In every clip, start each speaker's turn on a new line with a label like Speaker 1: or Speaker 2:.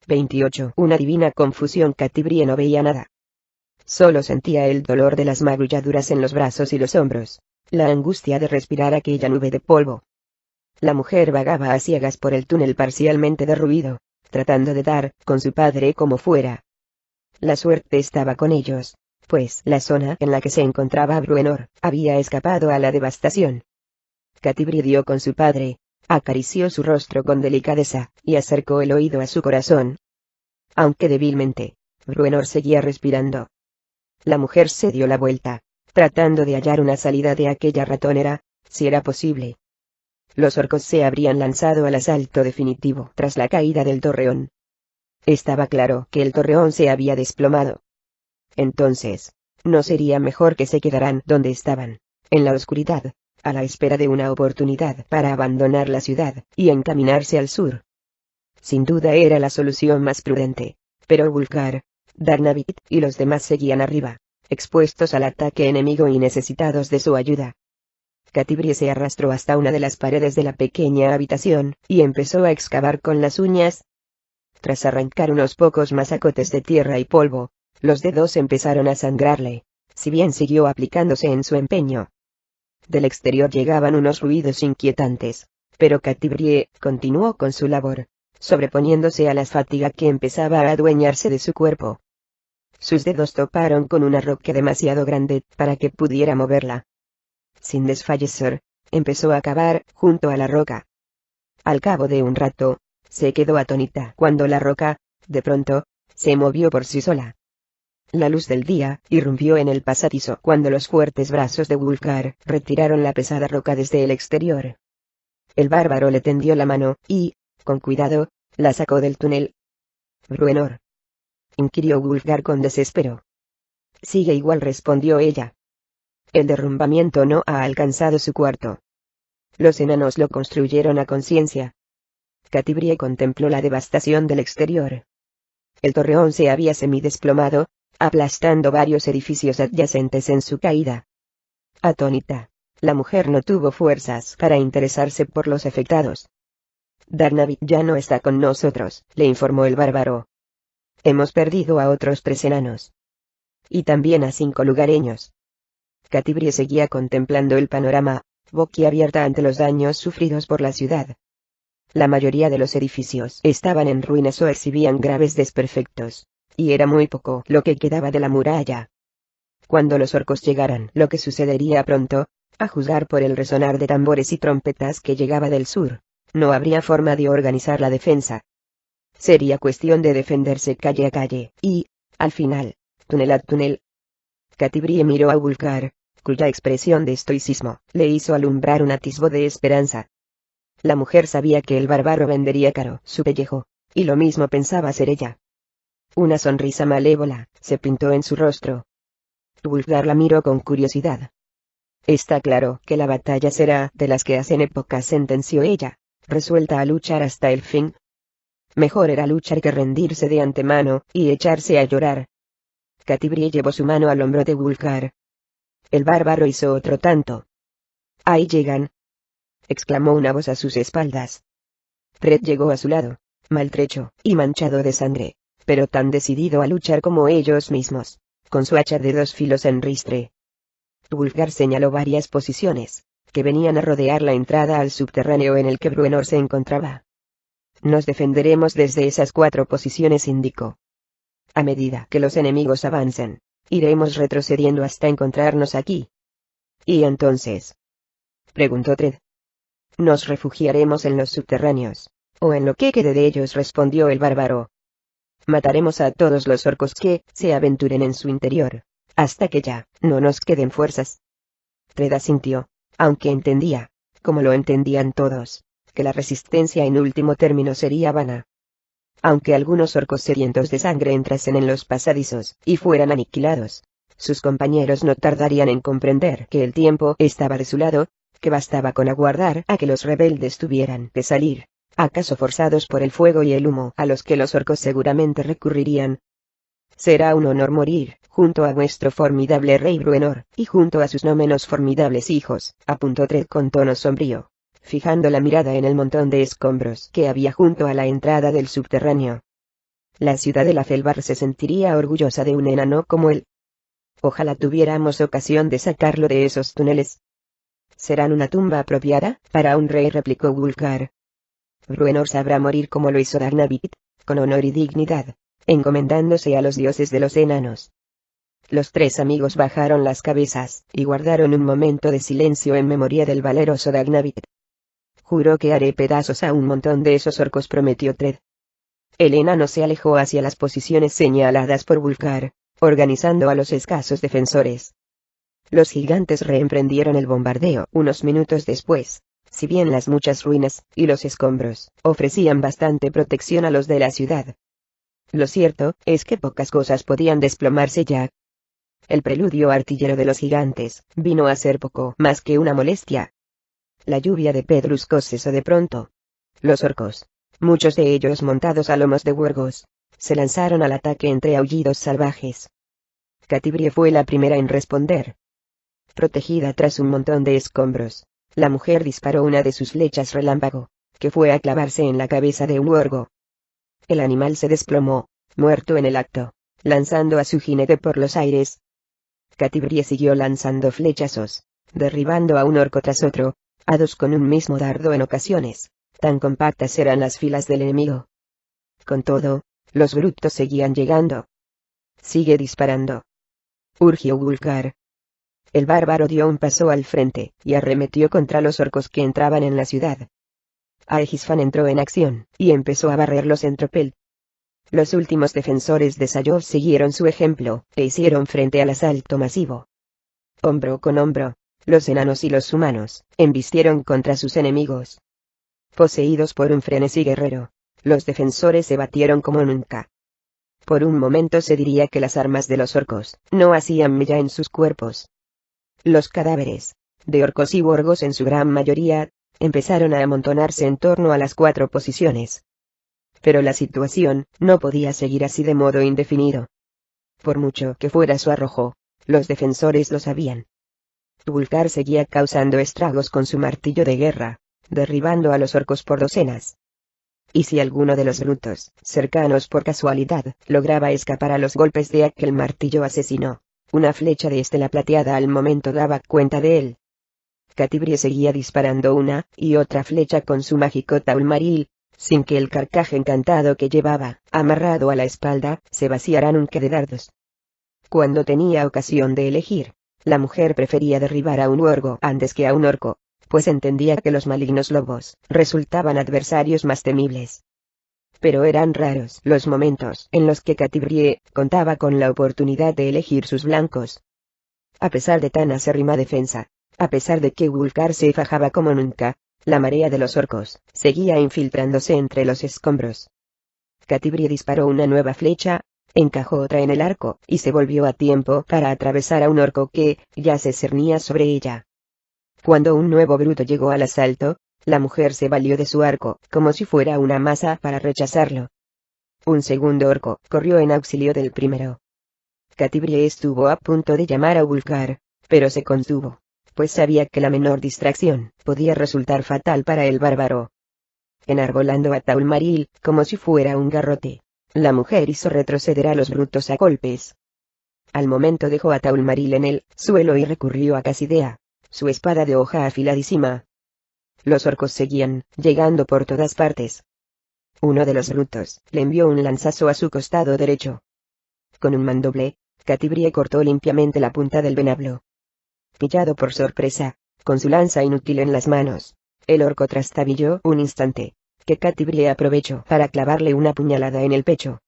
Speaker 1: 28. Una divina confusión. Catibrie no veía nada. Solo sentía el dolor de las magulladuras en los brazos y los hombros, la angustia de respirar aquella nube de polvo. La mujer vagaba a ciegas por el túnel parcialmente derruido, tratando de dar con su padre como fuera. La suerte estaba con ellos, pues la zona en la que se encontraba Bruenor había escapado a la devastación. Catibrie dio con su padre, acarició su rostro con delicadeza, y acercó el oído a su corazón. Aunque débilmente, Bruenor seguía respirando. La mujer se dio la vuelta, tratando de hallar una salida de aquella ratonera, si era posible. Los orcos se habrían lanzado al asalto definitivo tras la caída del torreón. Estaba claro que el torreón se había desplomado. Entonces, ¿no sería mejor que se quedaran donde estaban, en la oscuridad, a la espera de una oportunidad para abandonar la ciudad y encaminarse al sur? Sin duda era la solución más prudente, pero Wulfgar, Darnavit y los demás seguían arriba, expuestos al ataque enemigo y necesitados de su ayuda. Catibrie se arrastró hasta una de las paredes de la pequeña habitación, y empezó a excavar con las uñas. Tras arrancar unos pocos masacotes de tierra y polvo, los dedos empezaron a sangrarle, si bien siguió aplicándose en su empeño. Del exterior llegaban unos ruidos inquietantes, pero Catibrie continuó con su labor, sobreponiéndose a la fatiga que empezaba a adueñarse de su cuerpo. Sus dedos toparon con una roca demasiado grande para que pudiera moverla. Sin desfallecer, empezó a cavar junto a la roca. Al cabo de un rato, se quedó atónita cuando la roca, de pronto, se movió por sí sola. La luz del día irrumpió en el pasadizo cuando los fuertes brazos de Wulfgar retiraron la pesada roca desde el exterior. El bárbaro le tendió la mano y, con cuidado, la sacó del túnel. —¿Bruenor? —inquirió Wulfgar con desespero. —Sigue igual —respondió ella. El derrumbamiento no ha alcanzado su cuarto. Los enanos lo construyeron a conciencia. Catibrie contempló la devastación del exterior. El torreón se había semidesplomado, aplastando varios edificios adyacentes en su caída. Atónita, la mujer no tuvo fuerzas para interesarse por los afectados. —Darnavit ya no está con nosotros —le informó el bárbaro—. Hemos perdido a otros 3 enanos. Y también a 5 lugareños. Catibrie seguía contemplando el panorama, boquiabierta ante los daños sufridos por la ciudad. La mayoría de los edificios estaban en ruinas o exhibían graves desperfectos, y era muy poco lo que quedaba de la muralla. Cuando los orcos llegaran, lo que sucedería pronto, a juzgar por el resonar de tambores y trompetas que llegaba del sur, no habría forma de organizar la defensa. Sería cuestión de defenderse calle a calle, y, al final, túnel a túnel. Catibrie miró a Wulfgar, cuya expresión de estoicismo le hizo alumbrar un atisbo de esperanza. La mujer sabía que el bárbaro vendería caro su pellejo, y lo mismo pensaba hacer ella. Una sonrisa malévola se pintó en su rostro. Wulfgar la miró con curiosidad. —Está claro que la batalla será de las que hacen época —sentenció ella, resuelta a luchar hasta el fin. Mejor era luchar que rendirse de antemano y echarse a llorar. Catibrie llevó su mano al hombro de Wulfgar. El bárbaro hizo otro tanto. —¡Ahí llegan! —exclamó una voz a sus espaldas. Fred llegó a su lado, maltrecho y manchado de sangre, pero tan decidido a luchar como ellos mismos, con su hacha de 2 filos en ristre. Wulfgar señaló varias posiciones, que venían a rodear la entrada al subterráneo en el que Bruenor se encontraba. Nos defenderemos desde esas 4 posiciones, indicó. A medida que los enemigos avancen, iremos retrocediendo hasta encontrarnos aquí. ¿Y entonces? Preguntó Tred. Nos refugiaremos en los subterráneos, o en lo que quede de ellos, respondió el bárbaro. Mataremos a todos los orcos que se aventuren en su interior, hasta que ya no nos queden fuerzas. Tred asintió, aunque entendía, como lo entendían todos, que la resistencia en último término sería vana. Aunque algunos orcos sedientos de sangre entrasen en los pasadizos y fueran aniquilados, sus compañeros no tardarían en comprender que el tiempo estaba de su lado, que bastaba con aguardar a que los rebeldes tuvieran que salir, acaso forzados por el fuego y el humo a los que los orcos seguramente recurrirían. Será un honor morir junto a vuestro formidable rey Bruenor, y junto a sus no menos formidables hijos, apuntó Tred con tono sombrío, fijando la mirada en el montón de escombros que había junto a la entrada del subterráneo. La ciudad de la Felbar se sentiría orgullosa de un enano como él. Ojalá tuviéramos ocasión de sacarlo de esos túneles. ¿Serán una tumba apropiada para un rey?, replicó Wulfgar. Bruenor sabrá morir como lo hizo Dagnavit, con honor y dignidad, encomendándose a los dioses de los enanos. Los tres amigos bajaron las cabezas, y guardaron un momento de silencio en memoria del valeroso Dagnavit. Juro que haré pedazos a un montón de esos orcos, prometió Tred. El enano se alejó hacia las posiciones señaladas por Wulfgar, organizando a los escasos defensores. Los gigantes reemprendieron el bombardeo unos minutos después. Si bien las muchas ruinas y los escombros ofrecían bastante protección a los de la ciudad, lo cierto es que pocas cosas podían desplomarse ya. El preludio artillero de los gigantes vino a ser poco más que una molestia. La lluvia de pedruscos cesó de pronto. Los orcos, muchos de ellos montados a lomos de huergos, se lanzaron al ataque entre aullidos salvajes. Catibrie fue la primera en responder. Protegida tras un montón de escombros, la mujer disparó una de sus flechas relámpago, que fue a clavarse en la cabeza de un huergo. El animal se desplomó, muerto en el acto, lanzando a su jinete por los aires. Catibrie siguió lanzando flechazos, derribando a un orco tras otro, a dos con un mismo dardo en ocasiones, tan compactas eran las filas del enemigo. Con todo, los brutos seguían llegando. Sigue disparando, urgió Wulfgar. El bárbaro dio un paso al frente, y arremetió contra los orcos que entraban en la ciudad. Aegisfan entró en acción, y empezó a barrerlos en tropel. Los últimos defensores de Sayov siguieron su ejemplo, e hicieron frente al asalto masivo. Hombro con hombro, los enanos y los humanos embistieron contra sus enemigos. Poseídos por un frenesí guerrero, los defensores se batieron como nunca. Por un momento se diría que las armas de los orcos no hacían mella en sus cuerpos. Los cadáveres, de orcos y borgos en su gran mayoría, empezaron a amontonarse en torno a las 4 posiciones. Pero la situación no podía seguir así de modo indefinido. Por mucho que fuera su arrojo, los defensores lo sabían. Wulfgar seguía causando estragos con su martillo de guerra, derribando a los orcos por docenas. Y si alguno de los brutos, cercanos por casualidad, lograba escapar a los golpes de aquel martillo asesino, una flecha de estela plateada al momento daba cuenta de él. Catibrie seguía disparando una y otra flecha con su mágico taulmaril, sin que el carcaj encantado que llevaba, amarrado a la espalda, se vaciara nunca de dardos. Cuando tenía ocasión de elegir, la mujer prefería derribar a un huergo antes que a un orco, pues entendía que los malignos lobos resultaban adversarios más temibles. Pero eran raros los momentos en los que Catibrie contaba con la oportunidad de elegir sus blancos. A pesar de tan acérrima defensa, a pesar de que Wulfgar se fajaba como nunca, la marea de los orcos seguía infiltrándose entre los escombros. Catibrie disparó una nueva flecha, encajó otra en el arco, y se volvió a tiempo para atravesar a un orco que ya se cernía sobre ella. Cuando un nuevo bruto llegó al asalto, la mujer se valió de su arco, como si fuera una masa para rechazarlo. Un segundo orco corrió en auxilio del primero. Catibrie estuvo a punto de llamar a Wulfgar, pero se contuvo, pues sabía que la menor distracción podía resultar fatal para el bárbaro. Enarbolando a Taulmaril, como si fuera un garrote, la mujer hizo retroceder a los brutos a golpes. Al momento dejó a Taulmaril en el suelo y recurrió a Casidea, su espada de hoja afiladísima. Los orcos seguían llegando por todas partes. Uno de los brutos le envió un lanzazo a su costado derecho. Con un mandoble, Catibrie cortó limpiamente la punta del venablo. Pillado por sorpresa, con su lanza inútil en las manos, el orco trastabilló un instante, que Catibrie aprovechó para clavarle una puñalada en el pecho.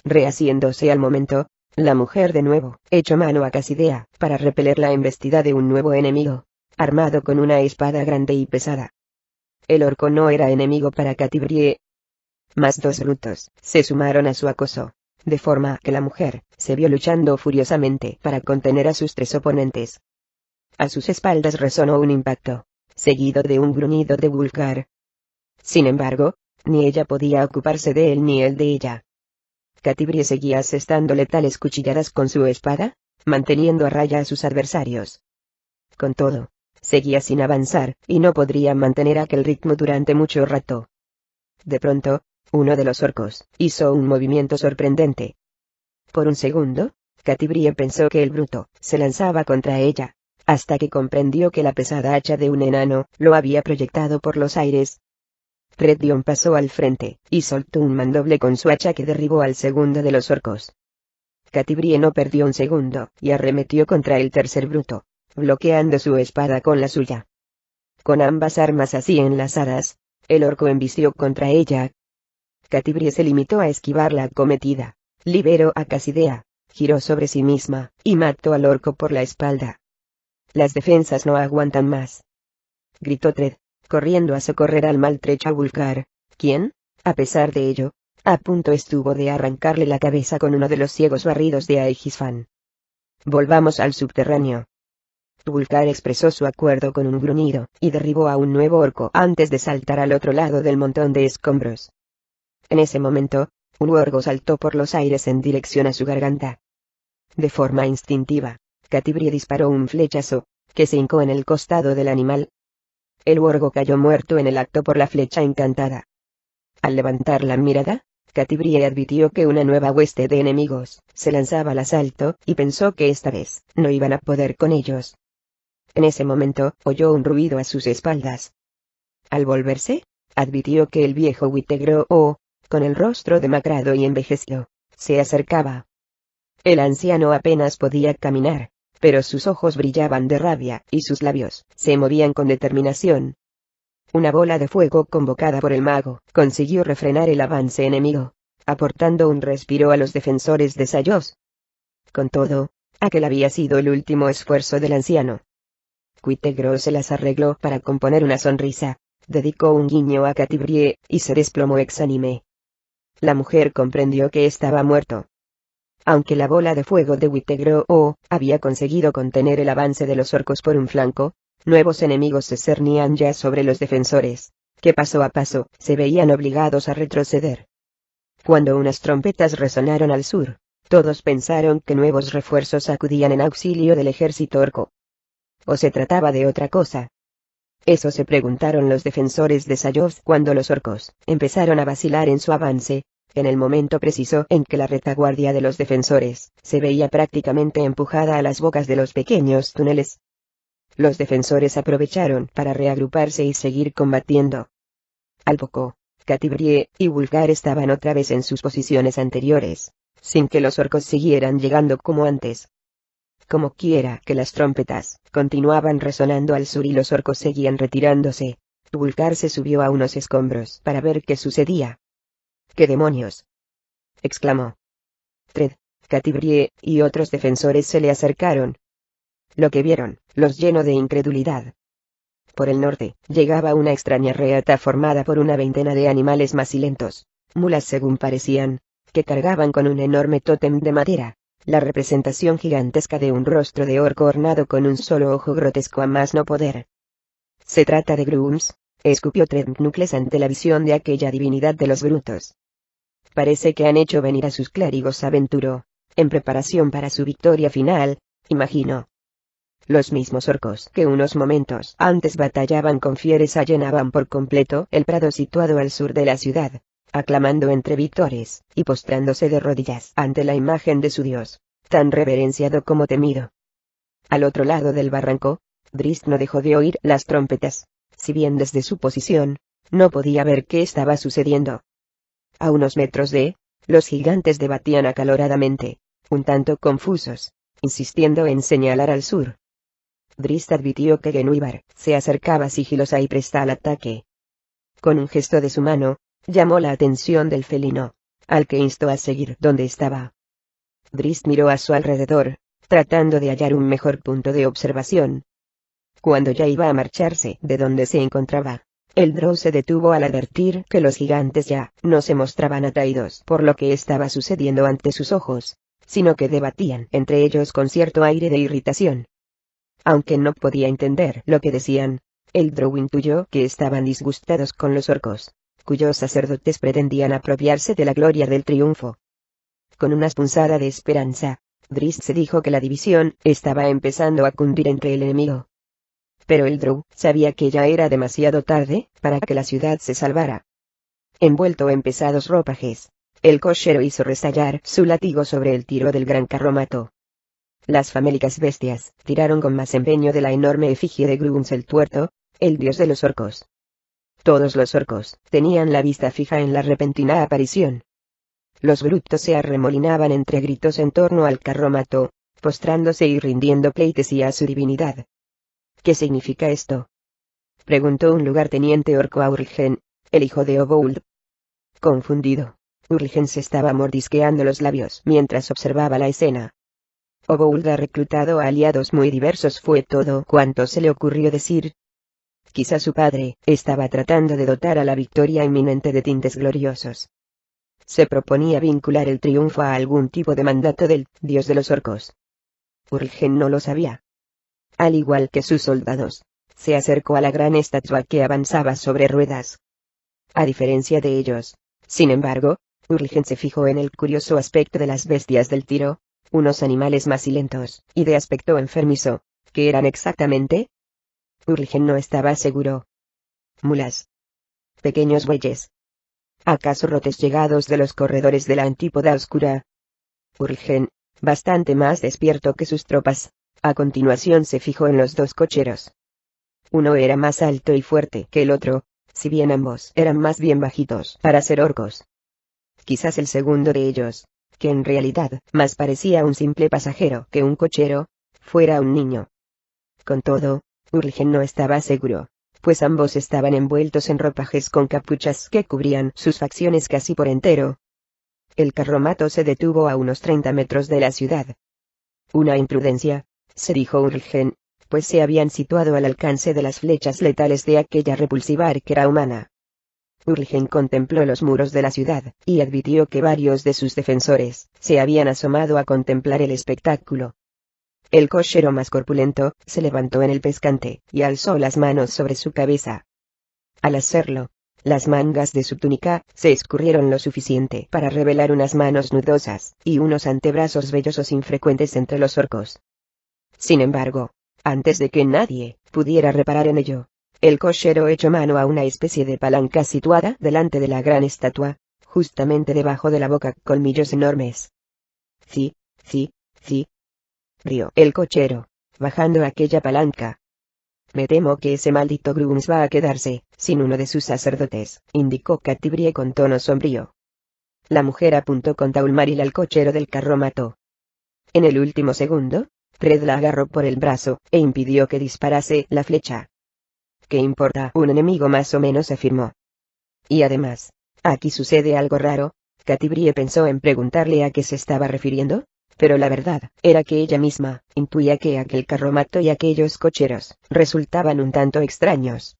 Speaker 1: Rehaciéndose al momento, la mujer de nuevo echó mano a Casidea para repeler la embestida de un nuevo enemigo, armado con una espada grande y pesada. El orco no era enemigo para Catibrie. Más 2 brutos se sumaron a su acoso, de forma que la mujer se vio luchando furiosamente para contener a sus 3 oponentes. A sus espaldas resonó un impacto, seguido de un gruñido de Wulfgar. Sin embargo, ni ella podía ocuparse de él ni él de ella. Catibrie seguía asestando letales cuchilladas con su espada, manteniendo a raya a sus adversarios. Con todo, seguía sin avanzar, y no podría mantener aquel ritmo durante mucho rato. De pronto, Uno de los orcos hizo un movimiento sorprendente. Por un segundo, Catibrie pensó que el bruto se lanzaba contra ella, hasta que comprendió que la pesada hacha de un enano lo había proyectado por los aires. Reddion pasó al frente, y soltó un mandoble con su hacha que derribó al segundo de los orcos. Catibrie no perdió un segundo, y arremetió contra el tercer bruto, bloqueando su espada con la suya. Con ambas armas así enlazadas, el orco embistió contra ella. Catibrie se limitó a esquivar la acometida, liberó a Cassidea, giró sobre sí misma, y mató al orco por la espalda. Las defensas no aguantan más, gritó Tred, corriendo a socorrer al maltrecho Wulfgar, quien, a pesar de ello, a punto estuvo de arrancarle la cabeza con uno de los ciegos barridos de Aegisfan. Volvamos al subterráneo. Wulfgar expresó su acuerdo con un gruñido, y derribó a un nuevo orco antes de saltar al otro lado del montón de escombros. En ese momento, un orco saltó por los aires en dirección a su garganta. De forma instintiva, Catibrie disparó un flechazo, que se hincó en el costado del animal. El orco cayó muerto en el acto por la flecha encantada. Al levantar la mirada, Catibrie advirtió que una nueva hueste de enemigos se lanzaba al asalto, y pensó que esta vez no iban a poder con ellos. En ese momento, oyó un ruido a sus espaldas. Al volverse, advirtió que el viejo Withegro, con el rostro demacrado y envejecido, se acercaba. El anciano apenas podía caminar, pero sus ojos brillaban de rabia, y sus labios se movían con determinación. Una bola de fuego convocada por el mago consiguió refrenar el avance enemigo, aportando un respiro a los defensores de Sayos. Con todo, aquel había sido el último esfuerzo del anciano. Withegro se las arregló para componer una sonrisa, dedicó un guiño a Catibrie, y se desplomó exánime. La mujer comprendió que estaba muerto. Aunque la bola de fuego de Withegro había conseguido contener el avance de los orcos por un flanco, nuevos enemigos se cernían ya sobre los defensores, que paso a paso se veían obligados a retroceder. Cuando unas trompetas resonaron al sur, todos pensaron que nuevos refuerzos acudían en auxilio del ejército orco. ¿O se trataba de otra cosa? Eso se preguntaron los defensores de Sayos cuando los orcos empezaron a vacilar en su avance, en el momento preciso en que la retaguardia de los defensores se veía prácticamente empujada a las bocas de los pequeños túneles. Los defensores aprovecharon para reagruparse y seguir combatiendo. Al poco, Catibrie y Wulfgar estaban otra vez en sus posiciones anteriores, sin que los orcos siguieran llegando como antes. Como quiera que las trompetas continuaban resonando al sur y los orcos seguían retirándose, Wulfgar se subió a unos escombros para ver qué sucedía. —¿Qué demonios? —exclamó. Tred, Catibrie y otros defensores se le acercaron. Lo que vieron los llenó de incredulidad. Por el norte, llegaba una extraña reata formada por una veintena de animales macilentos, mulas según parecían, que cargaban con un enorme tótem de madera, la representación gigantesca de un rostro de orco ornado con un solo ojo grotesco a más no poder. —¿Se trata de Grooms? —escupió Trednucles ante la visión de aquella divinidad de los brutos. —Parece que han hecho venir a sus clérigos, aventuró, en preparación para su victoria final, imagino. Los mismos orcos que unos momentos antes batallaban con fieres allenaban por completo el prado situado al sur de la ciudad, aclamando entre vítores, y postrándose de rodillas ante la imagen de su dios, tan reverenciado como temido. Al otro lado del barranco, Drizzt no dejó de oír las trompetas, si bien desde su posición, no podía ver qué estaba sucediendo. A unos metros los gigantes debatían acaloradamente, un tanto confusos, insistiendo en señalar al sur. Drizzt advirtió que Genuibar se acercaba sigilosa y presta al ataque. Con un gesto de su mano, llamó la atención del felino, al que instó a seguir donde estaba. Drizzt miró a su alrededor, tratando de hallar un mejor punto de observación. Cuando ya iba a marcharse de donde se encontraba, el drow se detuvo al advertir que los gigantes ya no se mostraban atraídos por lo que estaba sucediendo ante sus ojos, sino que debatían entre ellos con cierto aire de irritación. Aunque no podía entender lo que decían, el drow intuyó que estaban disgustados con los orcos, cuyos sacerdotes pretendían apropiarse de la gloria del triunfo. Con una punzada de esperanza, Drizzt se dijo que la división estaba empezando a cundir entre el enemigo. Pero el drow sabía que ya era demasiado tarde para que la ciudad se salvara. envuelto en pesados ropajes. El cochero hizo restallar su látigo sobre el tiro del gran carromato. Las famélicas bestias tiraron con más empeño de la enorme efigie de Gruns el tuerto, el dios de los orcos. Todos los orcos tenían la vista fija en la repentina aparición. Los brutos se arremolinaban entre gritos en torno al carromato, postrándose y rindiendo pleitesía a su divinidad. ¿Qué significa esto?, preguntó un lugarteniente orco a Urlgen, el hijo de Obould. Confundido, Urlgen se estaba mordisqueando los labios mientras observaba la escena. Obould ha reclutado a aliados muy diversos, fue todo cuanto se le ocurrió decir. Quizá su padre estaba tratando de dotar a la victoria inminente de tintes gloriosos. Se proponía vincular el triunfo a algún tipo de mandato del dios de los orcos. Urlgen no lo sabía. Al igual que sus soldados, se acercó a la gran estatua que avanzaba sobre ruedas. A diferencia de ellos, sin embargo, Urlgen se fijó en el curioso aspecto de las bestias del tiro, unos animales macilentos y de aspecto enfermizo. ¿Qué eran exactamente? Urlgen no estaba seguro. Mulas. Pequeños bueyes. ¿Acaso rotes llegados de los corredores de la antípoda oscura? Urlgen, bastante más despierto que sus tropas, a continuación se fijó en los dos cocheros. Uno era más alto y fuerte que el otro, si bien ambos eran más bien bajitos para ser orcos. Quizás el segundo de ellos, que en realidad más parecía un simple pasajero que un cochero, fuera un niño. Con todo, Urlgen no estaba seguro, pues ambos estaban envueltos en ropajes con capuchas que cubrían sus facciones casi por entero. El carromato se detuvo a unos 30 metros de la ciudad. Una imprudencia, se dijo Urlgen, pues se habían situado al alcance de las flechas letales de aquella repulsiva arquera humana. Urlgen contempló los muros de la ciudad, y advirtió que varios de sus defensores se habían asomado a contemplar el espectáculo. El cochero más corpulento se levantó en el pescante y alzó las manos sobre su cabeza. Al hacerlo, las mangas de su túnica se escurrieron lo suficiente para revelar unas manos nudosas y unos antebrazos vellosos infrecuentes entre los orcos. Sin embargo, antes de que nadie pudiera reparar en ello, el cochero echó mano a una especie de palanca situada delante de la gran estatua, justamente debajo de la boca, colmillos enormes. Sí, rió el cochero, bajando aquella palanca. Me temo que ese maldito Grums va a quedarse sin uno de sus sacerdotes, indicó Catibrie con tono sombrío. La mujer apuntó con Taulmaril al cochero del carromato. En el último segundo, Fred la agarró por el brazo e impidió que disparase la flecha. ¿Qué importa un enemigo más o menos?, afirmó. Y además, aquí sucede algo raro. Catibrie pensó en preguntarle a qué se estaba refiriendo, pero la verdad era que ella misma intuía que aquel carromato y aquellos cocheros resultaban un tanto extraños.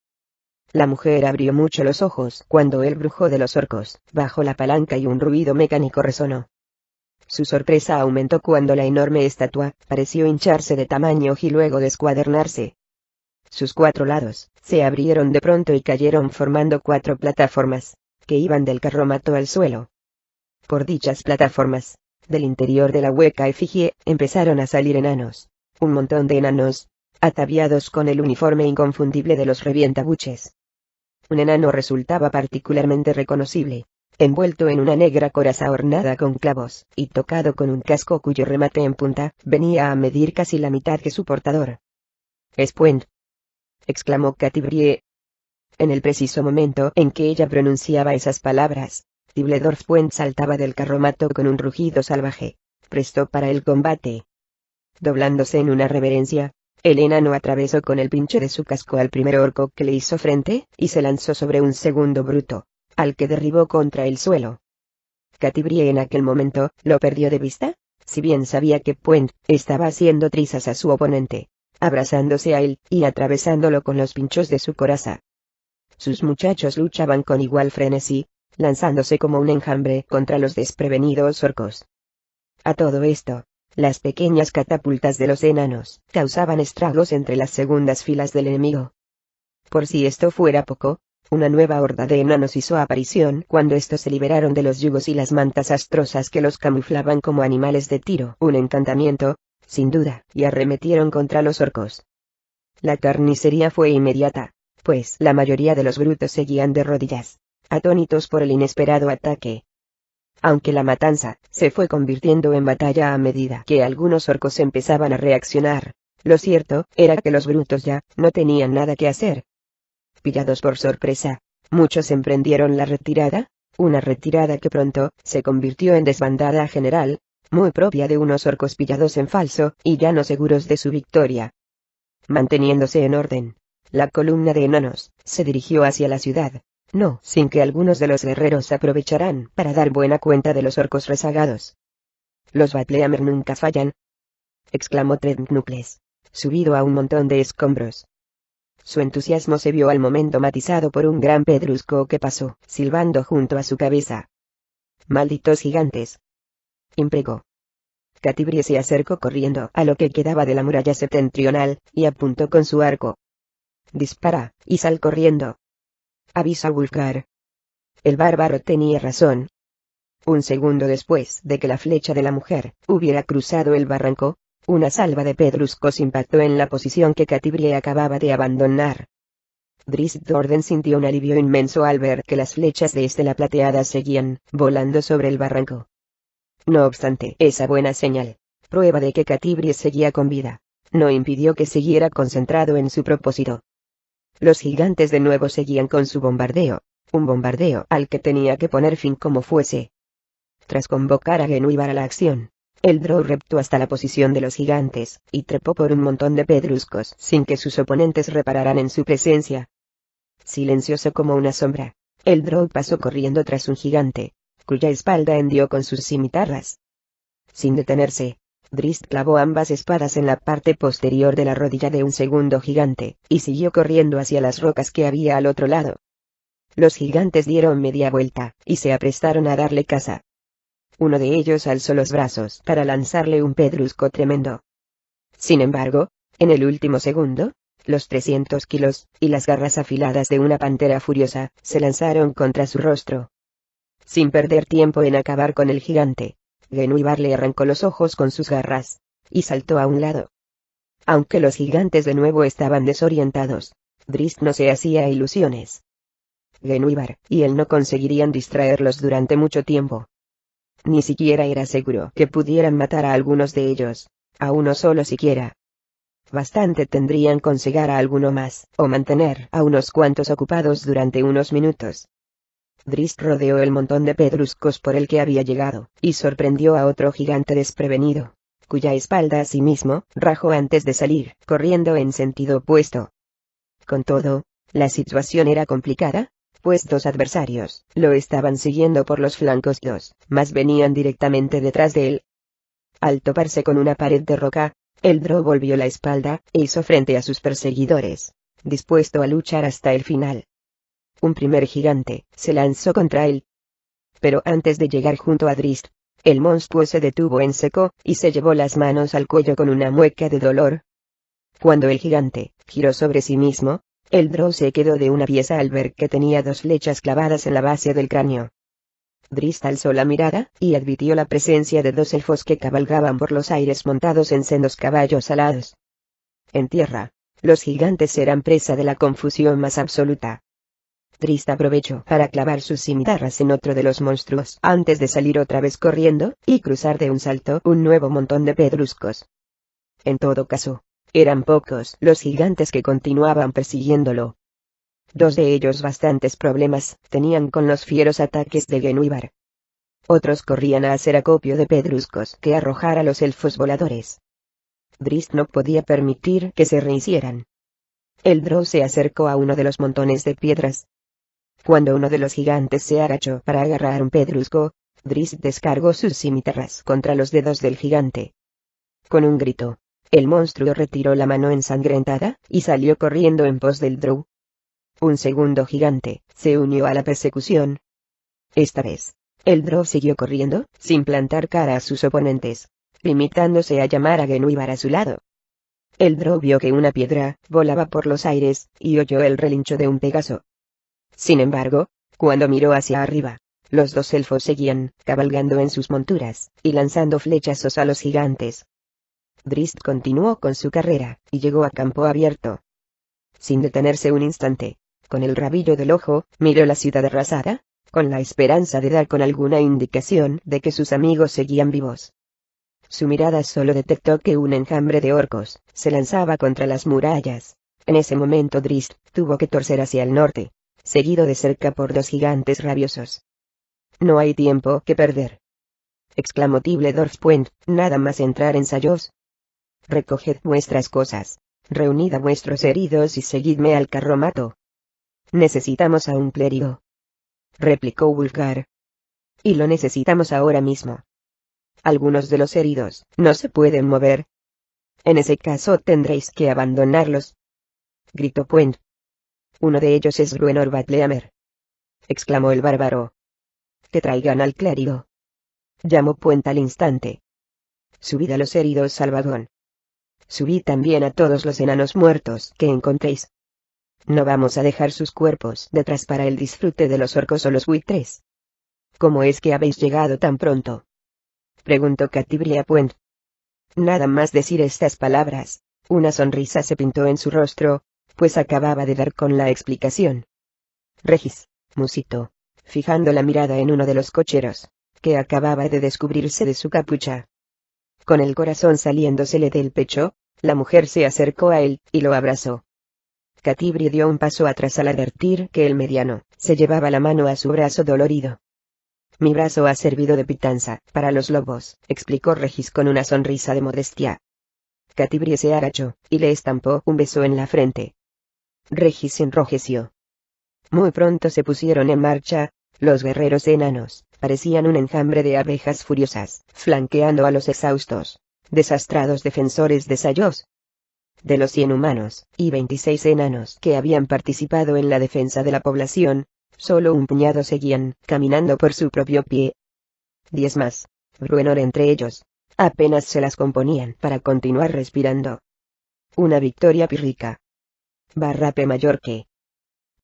Speaker 1: La mujer abrió mucho los ojos cuando el brujo de los orcos bajó la palanca y un ruido mecánico resonó. Su sorpresa aumentó cuando la enorme estatua pareció hincharse de tamaño y luego descuadernarse. Sus cuatro lados se abrieron de pronto y cayeron formando 4 plataformas, que iban del carromato al suelo. Por dichas plataformas, del interior de la hueca efigie, empezaron a salir enanos. Un montón de enanos, ataviados con el uniforme inconfundible de los revientabuches. Un enano resultaba particularmente reconocible, envuelto en una negra coraza ornada con clavos, y tocado con un casco cuyo remate en punta venía a medir casi la mitad que su portador. «Es Puent», exclamó Catibrie. En el preciso momento en que ella pronunciaba esas palabras, Tibledorf Puent saltaba del carromato con un rugido salvaje, presto para el combate. Doblándose en una reverencia, el enano atravesó con el pincho de su casco al primer orco que le hizo frente, y se lanzó sobre un segundo bruto, al que derribó contra el suelo. Catibrie en aquel momento lo perdió de vista, si bien sabía que Puent estaba haciendo trizas a su oponente, abrazándose a él y atravesándolo con los pinchos de su coraza. Sus muchachos luchaban con igual frenesí, lanzándose como un enjambre contra los desprevenidos orcos. A todo esto, las pequeñas catapultas de los enanos causaban estragos entre las segundas filas del enemigo. Por si esto fuera poco, una nueva horda de enanos hizo aparición cuando estos se liberaron de los yugos y las mantas astrosas que los camuflaban como animales de tiro, un encantamiento, sin duda, y arremetieron contra los orcos. La carnicería fue inmediata, pues la mayoría de los brutos seguían de rodillas, atónitos por el inesperado ataque. Aunque la matanza se fue convirtiendo en batalla a medida que algunos orcos empezaban a reaccionar, lo cierto era que los brutos ya no tenían nada que hacer. Pillados por sorpresa, muchos emprendieron la retirada, una retirada que pronto se convirtió en desbandada general, muy propia de unos orcos pillados en falso y ya no seguros de su victoria. Manteniéndose en orden, la columna de enanos se dirigió hacia la ciudad, no sin que algunos de los guerreros aprovecharan para dar buena cuenta de los orcos rezagados. «Los Batleamer nunca fallan», exclamó Tredknuckles, subido a un montón de escombros. Su entusiasmo se vio al momento matizado por un gran pedrusco que pasó, silbando junto a su cabeza. «Malditos gigantes», imprecó. Catibrie se acercó corriendo a lo que quedaba de la muralla septentrional, y apuntó con su arco. «Dispara, y sal corriendo», avisó Wulfgar. El bárbaro tenía razón. Un segundo después de que la flecha de la mujer hubiera cruzado el barranco, una salva de pedruscos impactó en la posición que Catibrie acababa de abandonar. Drizzt Do'Urden sintió un alivio inmenso al ver que las flechas de Estela Plateada seguían volando sobre el barranco. No obstante, esa buena señal, prueba de que Catibrie seguía con vida, no impidió que siguiera concentrado en su propósito. Los gigantes de nuevo seguían con su bombardeo, un bombardeo al que tenía que poner fin como fuese. Tras convocar a Genuibar a la acción, el drow reptó hasta la posición de los gigantes, y trepó por un montón de pedruscos sin que sus oponentes repararan en su presencia. Silencioso como una sombra, el drow pasó corriendo tras un gigante, cuya espalda hendió con sus cimitarras. Sin detenerse, Drizzt clavó ambas espadas en la parte posterior de la rodilla de un segundo gigante, y siguió corriendo hacia las rocas que había al otro lado. Los gigantes dieron media vuelta, y se aprestaron a darle caza. Uno de ellos alzó los brazos para lanzarle un pedrusco tremendo. Sin embargo, en el último segundo, los 300 kilos, y las garras afiladas de una pantera furiosa, se lanzaron contra su rostro. Sin perder tiempo en acabar con el gigante, Genuibar le arrancó los ojos con sus garras, y saltó a un lado. Aunque los gigantes de nuevo estaban desorientados, Drizzt no se hacía ilusiones. Genuibar y él no conseguirían distraerlos durante mucho tiempo. Ni siquiera era seguro que pudieran matar a algunos de ellos, a uno solo siquiera. Bastante tendrían con cegar a alguno más, o mantener a unos cuantos ocupados durante unos minutos. Drizzt rodeó el montón de pedruscos por el que había llegado, y sorprendió a otro gigante desprevenido, cuya espalda asimismo rajó antes de salir, corriendo en sentido opuesto. Con todo, la situación era complicada, pues dos adversarios lo estaban siguiendo por los flancos, dos más venían directamente detrás de él. Al toparse con una pared de roca, el drow volvió la espalda e hizo frente a sus perseguidores, dispuesto a luchar hasta el final. Un primer gigante se lanzó contra él. Pero antes de llegar junto a Drizzt, el monstruo se detuvo en seco, y se llevó las manos al cuello con una mueca de dolor. Cuando el gigante giró sobre sí mismo, el drow se quedó de una pieza al ver que tenía dos flechas clavadas en la base del cráneo. Drizzt alzó la mirada, y advirtió la presencia de dos elfos que cabalgaban por los aires montados en sendos caballos alados. En tierra, los gigantes eran presa de la confusión más absoluta. Drizzt aprovechó para clavar sus cimitarras en otro de los monstruos antes de salir otra vez corriendo, y cruzar de un salto un nuevo montón de pedruscos. En todo caso, eran pocos los gigantes que continuaban persiguiéndolo. Dos de ellos bastantes problemas tenían con los fieros ataques de Genuibar. Otros corrían a hacer acopio de pedruscos que arrojara los elfos voladores. Drizzt no podía permitir que se rehicieran. El drow se acercó a uno de los montones de piedras. Cuando uno de los gigantes se agachó para agarrar un pedrusco, Drizzt descargó sus cimitarras contra los dedos del gigante. Con un grito, el monstruo retiró la mano ensangrentada, y salió corriendo en pos del drow. Un segundo gigante se unió a la persecución. Esta vez, el drow siguió corriendo, sin plantar cara a sus oponentes, limitándose a llamar a Genuibar a su lado. El drow vio que una piedra volaba por los aires, y oyó el relincho de un pegaso. Sin embargo, cuando miró hacia arriba, los dos elfos seguían cabalgando en sus monturas, y lanzando flechazos a los gigantes. Drizzt continuó con su carrera, y llegó a campo abierto. Sin detenerse un instante, Con el rabillo del ojo, miró la ciudad arrasada, con la esperanza de dar con alguna indicación de que sus amigos seguían vivos. Su mirada solo detectó que un enjambre de orcos se lanzaba contra las murallas. En ese momento Drizzt tuvo que torcer hacia el norte, seguido de cerca por dos gigantes rabiosos. «No hay tiempo que perder», exclamó Tibbledorf, «nada más entrar en Sayos. Recoged vuestras cosas, reunid a vuestros heridos y seguidme al carromato». «Necesitamos a un clérigo», replicó Wulfgar. «Y lo necesitamos ahora mismo. Algunos de los heridos no se pueden mover. En ese caso tendréis que abandonarlos», gritó Puent. «Uno de ellos es Bruenor Battlehammer», exclamó el bárbaro. «Que traigan al clérigo», llamó Puent al instante. «Subid a los heridos al vagón. Subid también a todos los enanos muertos que encontréis. No vamos a dejar sus cuerpos detrás para el disfrute de los orcos o los buitres». «¿Cómo es que habéis llegado tan pronto?», preguntó Catibria Puent. Nada más decir estas palabras, una sonrisa se pintó en su rostro, pues acababa de dar con la explicación. «Regis», musitó, fijando la mirada en uno de los cocheros, que acababa de descubrirse de su capucha. Con el corazón saliéndosele del pecho, la mujer se acercó a él y lo abrazó. Catibri dio un paso atrás al advertir que el mediano se llevaba la mano a su brazo dolorido. «Mi brazo ha servido de pitanza para los lobos», explicó Regis con una sonrisa de modestia. Catibri se agachó y le estampó un beso en la frente. Regis se enrojeció. Muy pronto se pusieron en marcha. Los guerreros enanos parecían un enjambre de abejas furiosas, flanqueando a los exhaustos, desastrados defensores de Sayos. De los 100 humanos y 26 enanos que habían participado en la defensa de la población, solo un puñado seguían caminando por su propio pie. 10 más, Bruenor entre ellos, apenas se las componían para continuar respirando. Una victoria pírrica. Barrape mayor que